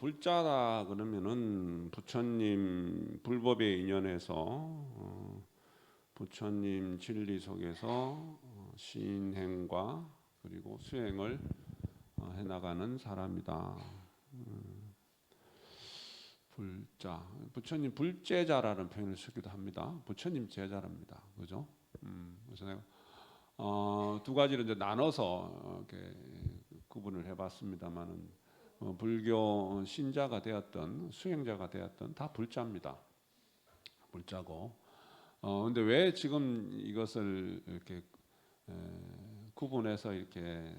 불자다 그러면은 부처님 불법에 인연해서 부처님 진리 속에서 신행과 그리고 수행을 해나가는 사람이다. 불자, 부처님 불제자라는 표현을 쓰기도 합니다. 부처님 제자랍니다. 그죠? 그래서 내가 두 가지를 이제 나눠서 이렇게 구분을 해봤습니다만은 불교 신자가 되었던 수행자가 되었던 다 불자입니다. 불자고. 근데 왜 지금 이것을 이렇게 구분해서 이렇게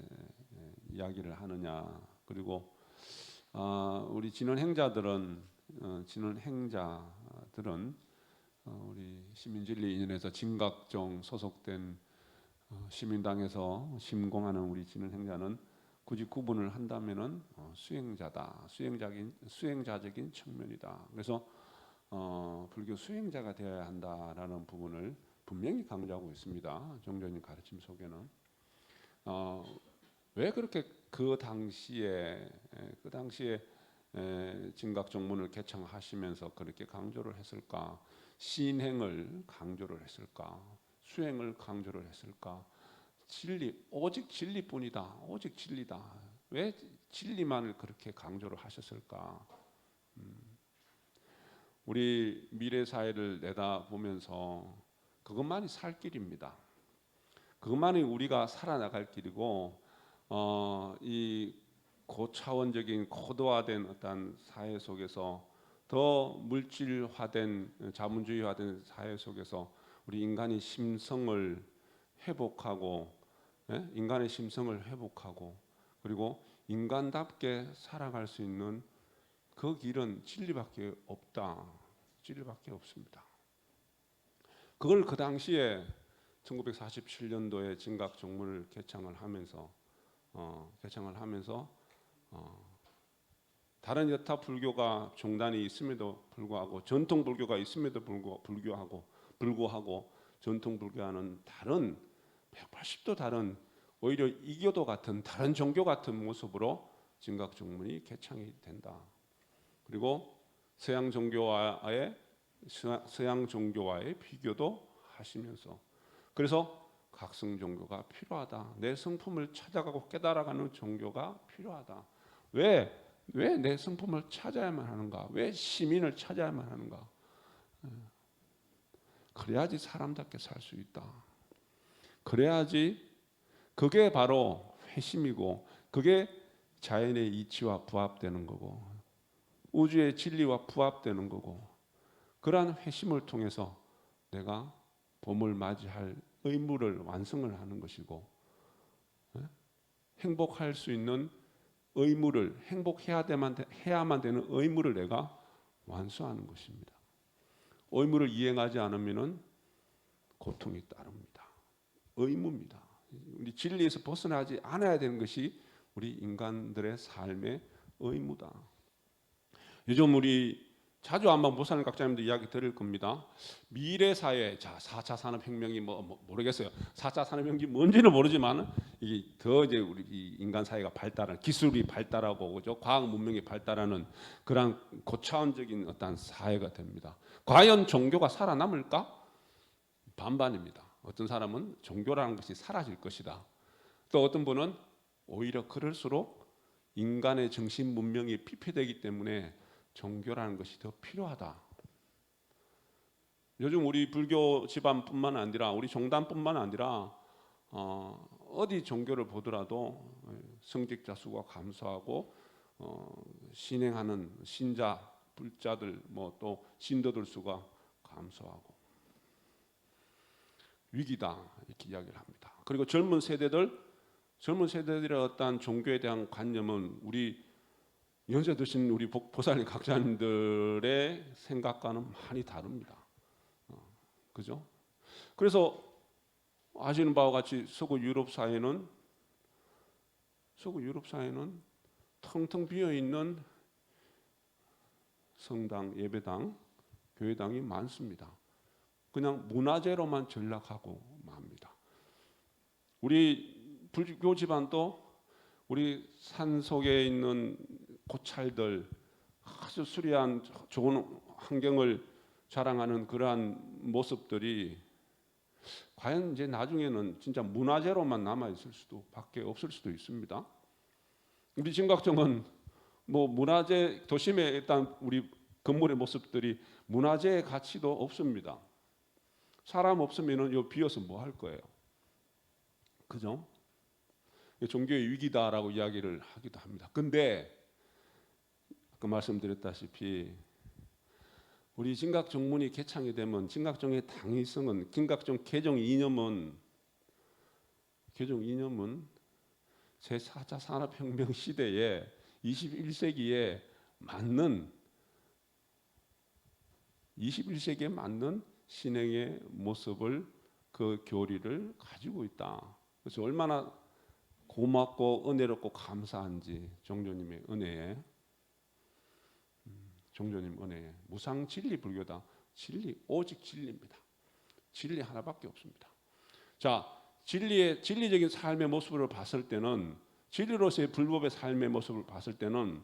이야기를 하느냐? 그리고 우리 진원행자들은 우리 시민진리 인연에서 진각종 소속된 시민당에서 심공하는 우리 진원행자는 굳이 구분을 한다면은 수행자다, 수행자적인 측면이다. 그래서 불교 수행자가 되어야 한다라는 부분을 분명히 강조하고 있습니다. 종교님 가르침 속에는 왜 그렇게 그 당시에 진각종문을 개창하시면서 그렇게 강조를 했을까? 신행을 강조를 했을까? 수행을 강조를 했을까? 진리, 오직 진리뿐이다. 오직 진리다. 왜 진리만을 그렇게 강조를 하셨을까? 우리 미래 사회를 내다보면서 그것만이 살 길입니다. 그것만이 우리가 살아나갈 길이고, 이 고차원적인 고도화된 어떤 사회 속에서 더 물질화된 자본주의화된 사회 속에서 우리 인간의 심성을 회복하고, 인간의 심성을 회복하고, 그리고 인간답게 살아갈 수 있는 그 길은 진리밖에 없다. 진리밖에 없습니다. 그걸 그 당시에 1947년도에 진각종문을 개창을 하면서 다른 여타 불교가 종단이 있음에도 불구하고 전통 불교가 있음에도 불구하고 전통 불교와는 다른 180도 다른 오히려 이교도 같은 다른 종교 같은 모습으로 진각종문이 개창이 된다. 그리고 서양 종교와의 비교도 하시면서 그래서 각성 종교가 필요하다. 내 성품을 찾아가고 깨달아가는 종교가 필요하다. 왜 내 성품을 찾아야만 하는가? 왜 시민을 찾아야만 하는가? 그래야지 사람답게 살 수 있다. 그래야지 그게 바로 회심이고 그게 자연의 이치와 부합되는 거고 우주의 진리와 부합되는 거고 그러한 회심을 통해서 내가 봄을 맞이할 의무를 완성을 하는 것이고 행복할 수 있는 의무를 해야만 되는 의무를 내가 완수하는 것입니다. 의무를 이행하지 않으면 고통이 따릅니다. 의무입니다. 우리 진리에서 벗어나지 않아야 되는 것이 우리 인간들의 삶의 의무다. 요즘 우리 자주 아마 모사님 각자님도 이야기 들을 겁니다. 미래 사회, 자 4차 산업혁명이 모르겠어요. 4차 산업혁명이 뭔지는 모르지만 이게 더 이제 우리 인간 사회가 발달하는 기술이 발달하고 그죠? 과학 문명이 발달하는 그런 고차원적인 어떤 사회가 됩니다. 과연 종교가 살아남을까? 반반입니다. 어떤 사람은 종교라는 것이 사라질 것이다. 또 어떤 분은 오히려 그럴수록 인간의 정신 문명이 피폐되기 때문에 종교라는 것이 더 필요하다. 요즘 우리 불교 집안뿐만 아니라 우리 종단뿐만 아니라 어디 종교를 보더라도 성직자 수가 감소하고 신행하는 신자, 불자들 또 신도들 수가 감소하고 위기다 이렇게 이야기를 합니다. 그리고 젊은 세대들의 어떤 종교에 대한 관념은 우리 연세 드신 우리 보살님 각자님들의 생각과는 많이 다릅니다. 그죠? 그래서 아시는 바와 같이 서구 유럽 사회는 텅텅 비어 있는 성당, 예배당, 교회당이 많습니다. 그냥 문화재로만 전락하고 맙니다. 우리 불교 집안도 우리 산 속에 있는 고찰들 아주 수려한 좋은 환경을 자랑하는 그러한 모습들이 과연 이제 나중에는 진짜 문화재로만 남아 있을 수도 밖에 없을 수도 있습니다. 우리 진각정은 뭐 문화재 도심에 일단 우리 건물의 모습들이 문화재의 가치도 없습니다. 사람 없으면은 요 비어서 뭐 할 거예요, 그죠? 종교의 위기다라고 이야기를 하기도 합니다. 근데 아까 말씀드렸다시피 우리 진각정문이 개창이 되면 진각정의 당위성은 진각정 개정 이념은 제4차 산업혁명 시대에 21세기에 맞는 신행의 모습을 그 교리를 가지고 있다. 그래서 얼마나 고맙고 은혜롭고 감사한지 종교님의 은혜에 무상 진리 불교다. 진리 오직 진리입니다. 진리 하나밖에 없습니다. 자, 진리적인 삶의 모습을 봤을 때는 진리로서의 불법의 삶의 모습을 봤을 때는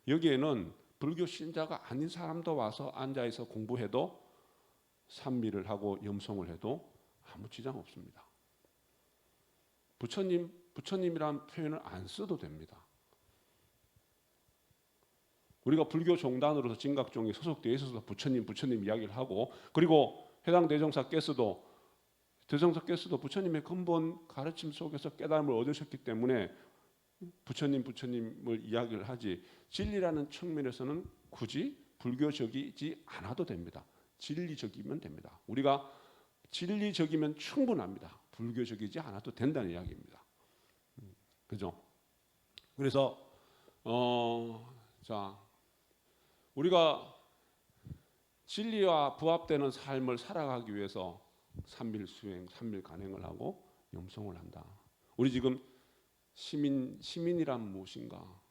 여기에는 불교 신자가 아닌 사람도 와서 앉아서 공부해도 산미를 하고 염송을 해도 아무 지장 없습니다. 부처님이라는 표현을 안 써도 됩니다. 우리가 불교 종단으로서 진각종에 소속되어 있어서 부처님 이야기를 하고, 그리고 해당 대종사께서도 부처님의 근본 가르침 속에서 깨달음을 얻으셨기 때문에 부처님을 이야기를 하지, 진리라는 측면에서는 굳이 불교적이지 않아도 됩니다. 진리적이면 됩니다. 우리가 진리적이면 충분합니다. 불교적이지 않아도 된다는 이야기입니다. 그죠? 그래서 자, 우리가 진리와 부합되는 삶을 살아가기 위해서 삼밀수행, 삼밀간행을 하고 염송을 한다. 우리 지금 시민이란 무엇인가?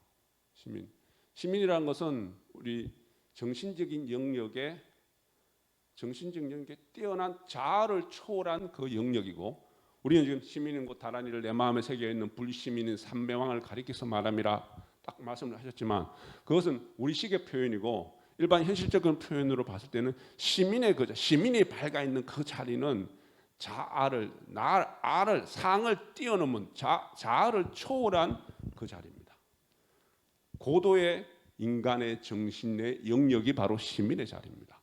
시민이란 것은 우리 정신적인 영역에 뛰어난 자아를 초월한 그 영역이고, 우리는 지금 시민인 곧 다란이를 내 마음에 새겨 있는 불시민인 삼매왕을 가리켜서 말함이라 딱 말씀을 하셨지만, 그것은 우리식의 표현이고 일반 현실적인 표현으로 봤을 때는 시민이 밝아 있는 그 자리는 상을 뛰어넘은 자아를 초월한 그 자리입니다. 고도의 인간의 정신의 영역이 바로 시민의 자리입니다.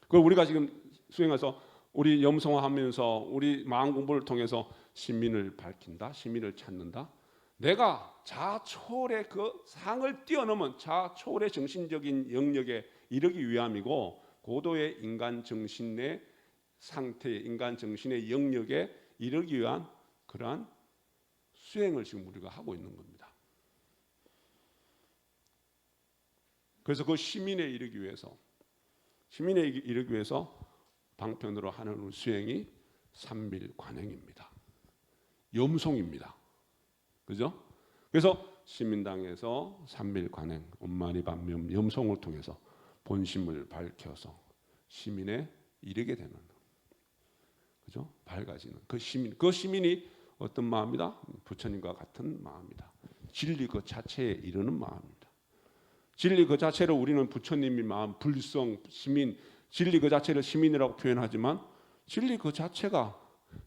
그걸 우리가 지금 수행해서 우리 염송하면서 우리 마음 공부를 통해서 시민을 밝힌다, 시민을 찾는다. 내가 자초월의 그 상을 뛰어넘은 자초월의 정신적인 영역에 이르기 위함이고, 고도의 인간 정신의 상태, 인간 정신의 영역에 이르기 위한 그러한 수행을 지금 우리가 하고 있는 겁니다. 그래서 그 시민에 이르기 위해서 방편으로 하는 수행이 삼밀관행입니다. 염송입니다. 그죠? 그래서 시민당에서 삼밀관행, 엄마니반면 염송을 통해서 본심을 밝혀서 시민에 이르게 되는, 그죠? 밝아지는 그 시민이 어떤 마음이다? 부처님과 같은 마음이다. 진리 그 자체에 이르는 마음입니다. 진리 그 자체를 우리는 부처님의 마음, 불성, 시민, 진리 그 자체를 시민이라고 표현하지만, 진리 그 자체가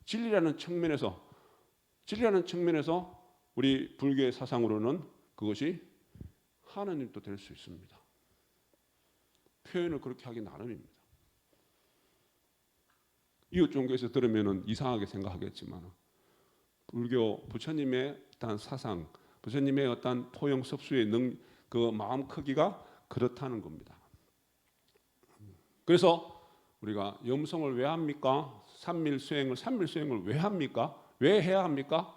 진리라는 측면에서 우리 불교의 사상으로는 그것이 하나님도 될 수 있습니다. 표현을 그렇게 하기 나름입니다. 이웃 종교에서 들으면 이상하게 생각하겠지만, 불교 부처님의 어떤 사상, 부처님의 어떤 포용 섭수의 그 마음 크기가 그렇다는 겁니다. 그래서 우리가 염송을 왜 합니까? 삼밀수행을 왜 합니까? 왜 해야 합니까?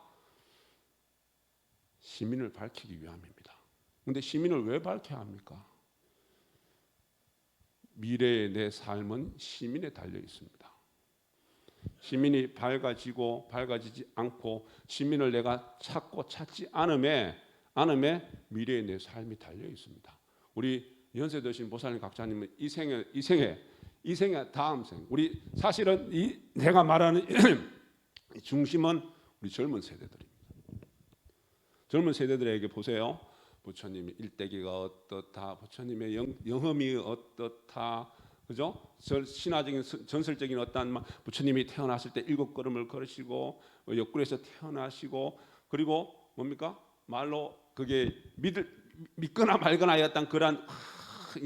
시민을 밝히기 위함입니다. 그런데 시민을 왜 밝혀야 합니까? 미래의 내 삶은 시민에 달려 있습니다. 시민이 밝아지지 않고 시민을 내가 찾지 않음에 미래의 내 삶이 달려 있습니다. 우리 연세 드신 보살님 각자님은 이 생애 다음 생, 우리 사실은 제가 말하는 중심은 우리 젊은 세대들입니다. 젊은 세대들에게 보세요. 부처님의 일대기가 어떻다, 부처님의 영험이 어떻다, 그죠? 신화적인 전설적인 어떠한 부처님이 태어났을 때 7걸음을 걸으시고 옆구리에서 태어나시고, 그리고 뭡니까? 말로 그게 믿거나 말거나 했던 그러한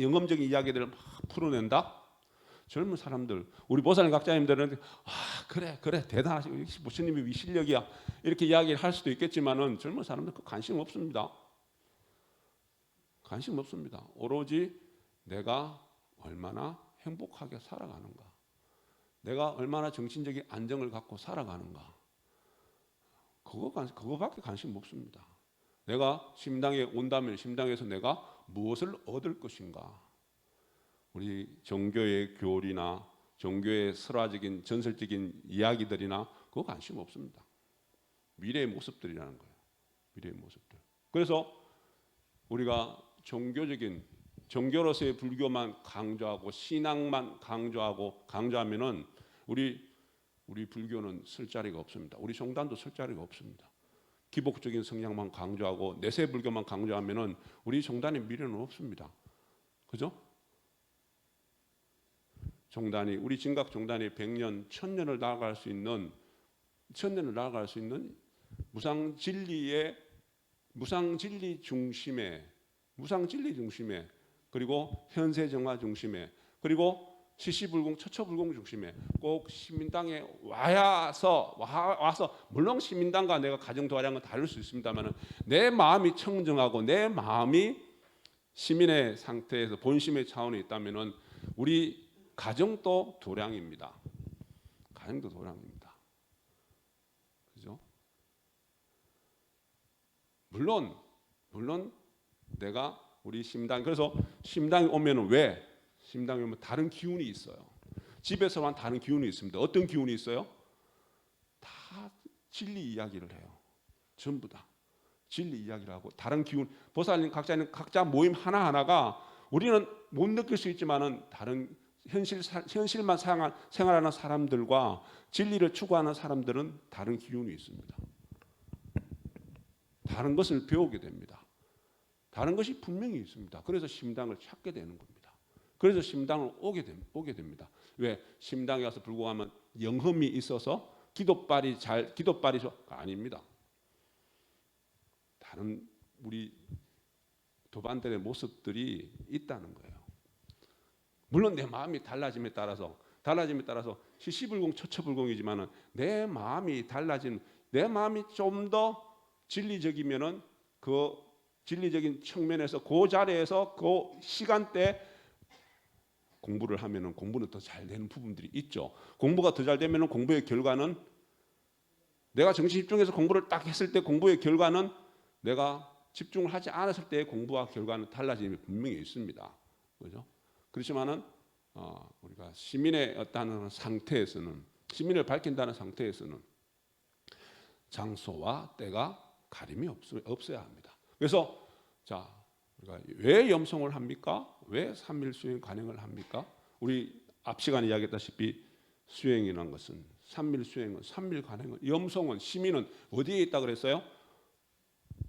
영험적인 이야기들을 막 풀어낸다. 젊은 사람들, 우리 보살님 각자님들은 그래 대단하시고 부처님이 위실력이야 이렇게 이야기를 할 수도 있겠지만은 젊은 사람들 그 관심 없습니다. 관심 없습니다. 오로지 내가 얼마나 행복하게 살아가는가, 내가 얼마나 정신적인 안정을 갖고 살아가는가, 그거밖에 관심 없습니다. 내가 심당에 온다면 심당에서 내가 무엇을 얻을 것인가. 우리 종교의 교리나 종교의 설화적인 전설적인 이야기들이나 그거 관심 없습니다. 미래의 모습들이라는 거예요. 미래의 모습들. 그래서 우리가 종교로서의 불교만 강조하고 신앙만 강조하면은 우리 불교는 쓸 자리가 없습니다. 우리 종단도 쓸 자리가 없습니다. 기복적인 성향만 강조하고 내세 불교만 강조하면은 우리 종단의 미래는 없습니다. 그죠? 종단이, 우리 진각 종단이 100년, 1000년을 나아갈 수 있는 무상 진리 중심에, 그리고 현세 정화 중심에, 그리고 시시불공 처처불공 중심에 꼭 시민당에 와서 물론 시민당과 내가 가정 도화량은 다를 수 있습니다만 내 마음이 청정하고 내 마음이 시민의 상태에서 본심의 차원에 있다면은 우리 가정도 도량입니다. 가정도 도량입니다. 그죠? 물론 내가 우리 심당, 그래서 심당에 오면은 왜? 심당에 오면 다른 기운이 있어요. 집에서만 다른 기운이 있습니다. 어떤 기운이 있어요? 다 진리 이야기를 해요. 전부 다 진리 이야기를 하고 다른 기운. 보살님 각자 모임 하나하나가 우리는 못 느낄 수 있지만은 다른 현실만 생활하는 사람들과 진리를 추구하는 사람들은 다른 기운이 있습니다. 다른 것을 배우게 됩니다. 다른 것이 분명히 있습니다. 그래서 심당을 찾게 되는 겁니다. 그래서 심당을 오게 됩니다. 왜? 심당에 와서 불공하면 영험이 있어서 기도빨이 아닙니다. 다른 우리 도반들의 모습들이 있다는 거예요. 물론 내 마음이 달라짐에 따라서 시시불공 처처불공이지만은 내 마음이 좀 더 진리적이면은 그 진리적인 측면에서 그 자리에서 그 시간대 공부를 하면은 공부는 더 잘 되는 부분들이 있죠. 공부가 더 잘 되면은 공부의 결과는 내가 정신 집중해서 공부를 딱 했을 때 공부의 결과는 내가 집중을 하지 않았을 때의 공부와 결과는 달라짐이 분명히 있습니다. 그렇죠? 그렇지만은 우리가 시민의 어떤 상태에서는, 시민을 밝힌다는 상태에서는 장소와 때가 가림이 없어야 합니다. 그래서 자, 우리가 왜 염송을 합니까? 왜 3일 수행 관행을 합니까? 우리 앞 시간에 이야기했다시피 수행이라는 것은 3일 수행은 3일 관행은 염송은 시민은 어디에 있다 그랬어요?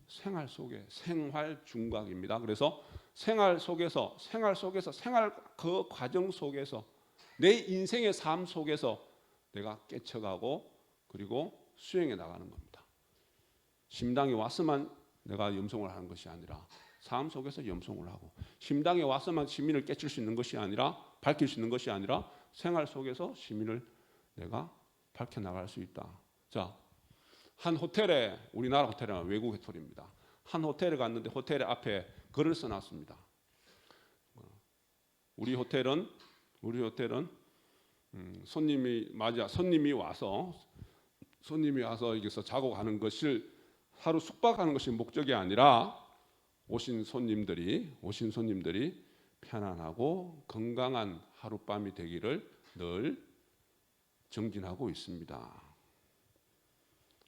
생활 속에, 생활 중각입니다. 그래서 생활 속에서 그 과정 속에서 내 인생의 삶 속에서 내가 깨쳐가고 그리고 수행해 나가는 겁니다. 심당에 왔으면 내가 염송을 하는 것이 아니라 삶 속에서 염송을 하고, 심당에 와서만 시민을 깨칠 수 있는 것이 아니라, 밝힐 수 있는 것이 아니라 생활 속에서 시민을 내가 밝혀 나갈 수 있다. 자, 한 호텔에, 우리나라 호텔은 외국 호텔입니다. 한 호텔에 갔는데 호텔 앞에 글을 써놨습니다. 우리 호텔은 손님이 와서 여기서 자고 가는 것을, 하루 숙박하는 것이 목적이 아니라 오신 손님들이 편안하고 건강한 하룻밤이 되기를 늘 정진하고 있습니다.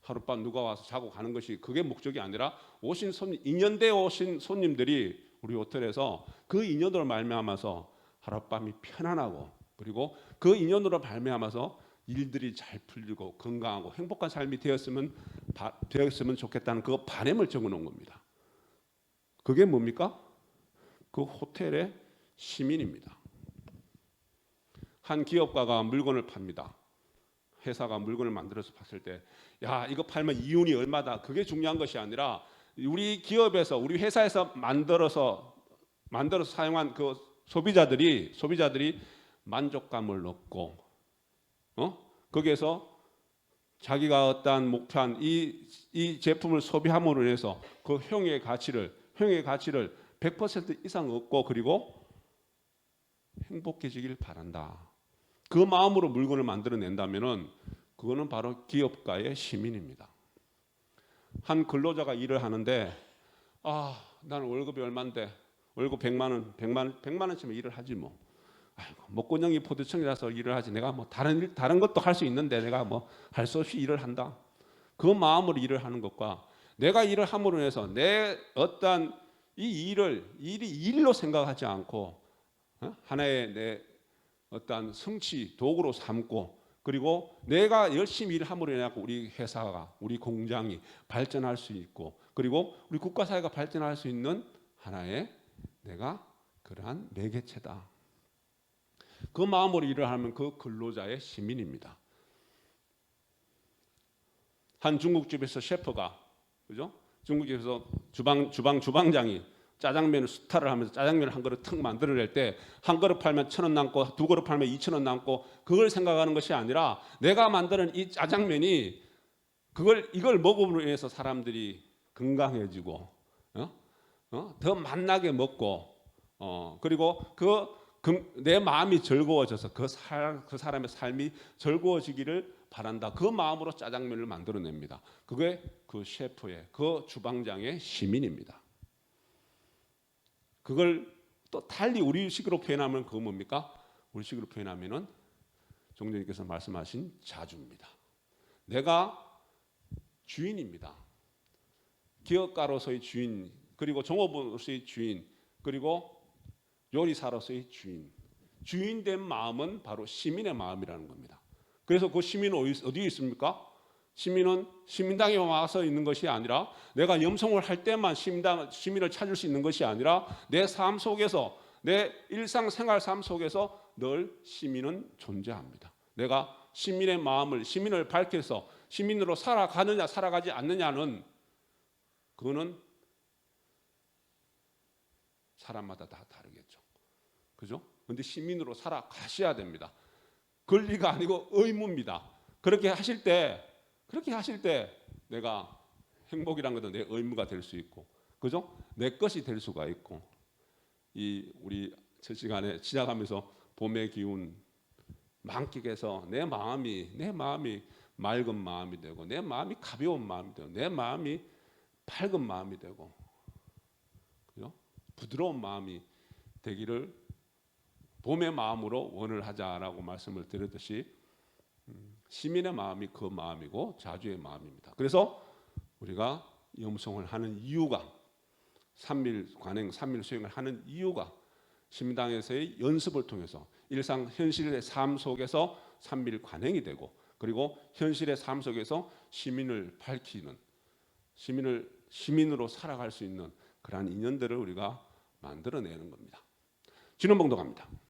하룻밤 누가 와서 자고 가는 것이 그게 목적이 아니라 오신 손님, 인연되어 오신 손님들이 우리 호텔에서 그 인연으로 말미암아서 하룻밤이 편안하고, 그리고 그 인연으로 말미암아서 일들이 잘 풀리고 건강하고 행복한 삶이 되었으면 좋겠다는 그 바람을 적어놓은 겁니다. 그게 뭡니까? 그 호텔의 시민입니다. 한 기업가가 물건을 팝니다. 회사가 물건을 만들어서 봤을 때, 야, 이거 팔면 이윤이 얼마다. 그게 중요한 것이 아니라 우리 기업에서, 우리 회사에서 만들어서 사용한 그 소비자들이 만족감을 얻고, 거기에서 자기가 어떠한 목표한 이 제품을 소비함으로 인해서 그 형의 가치를 100% 이상 얻고, 그리고 행복해지길 바란다. 그 마음으로 물건을 만들어낸다면은 그거는 바로 기업가의 시민입니다. 한 근로자가 일을 하는데, 나는 월급이 얼마인데, 월급 100만 원쯤에 일을 하지 뭐. 아이고, 목건형이 포도청이라서 일을 하지. 내가 뭐 다른 것도 할 수 있는데 내가 뭐 할 수 없이 일을 한다. 그 마음으로 일을 하는 것과, 내가 일을 함으로 해서 내 어떠한 일이 일로 생각하지 않고 하나의 내 어떠한 성취 도구로 삼고, 그리고 내가 열심히 일함으로 인해 우리 회사가, 우리 공장이 발전할 수 있고, 그리고 우리 국가 사회가 발전할 수 있는 하나의 내가 그러한 매개체다. 그 마음으로 일을 하면 그 근로자의 시민입니다. 한 중국집에서 셰프가, 그죠? 중국집에서 주방장이 짜장면을 수타를 하면서 짜장면을 한 그릇 턱 만들어낼 때, 한 그릇 팔면 1,000원 남고, 두 그릇 팔면 2,000원 남고, 그걸 생각하는 것이 아니라 내가 만드는 이 짜장면이 이걸 먹음으로 인해서 사람들이 건강해지고, 더 맛나게 먹고, 그리고 내 마음이 즐거워져서 그 사람의 삶이 즐거워지기를 바란다. 그 마음으로 짜장면을 만들어냅니다. 그게 그 셰프의, 그 주방장의 시민입니다. 그걸 또 달리 우리식으로 표현하면 그거 뭡니까? 우리식으로 표현하면은 종전님께서 말씀하신 자주입니다. 내가 주인입니다. 기업가로서의 주인, 그리고 종업원으로서의 주인, 그리고 요리사로서의 주인된 마음은 바로 시민의 마음이라는 겁니다. 그래서 그 시민은 어디에 있습니까? 시민은 시민당에 와서 있는 것이 아니라, 내가 염송을 할 때만 시민을 찾을 수 있는 것이 아니라, 내 삶 속에서, 내 일상생활 삶 속에서 늘 시민은 존재합니다. 내가 시민의 마음을, 시민을 밝혀서 시민으로 살아가느냐 살아가지 않느냐는 그거는 사람마다 다 다르겠죠. 그죠? 근데 시민으로 살아가셔야 됩니다. 권리가 아니고 의무입니다. 그렇게 하실 때 내가 행복이란 것도 내 의무가 될 수 있고, 그죠? 내 것이 될 수가 있고, 우리 첫 시간에 시작하면서 봄의 기운 만끽해서 내 마음이 맑은 마음이 되고, 내 마음이 가벼운 마음이 되고, 내 마음이 밝은 마음이 되고, 그죠? 부드러운 마음이 되기를 봄의 마음으로 원을 하자라고 말씀을 드렸듯이, 시민의 마음이 그 마음이고 자주의 마음입니다. 그래서 우리가 염송을 하는 이유가, 삼밀 관행, 삼밀 수행을 하는 이유가 시민당에서의 연습을 통해서 일상 현실의 삶 속에서 삼밀 관행이 되고, 그리고 현실의 삶 속에서 시민을 밝히는, 시민으로 살아갈 수 있는 그러한 인연들을 우리가 만들어내는 겁니다. 진원봉도 갑니다.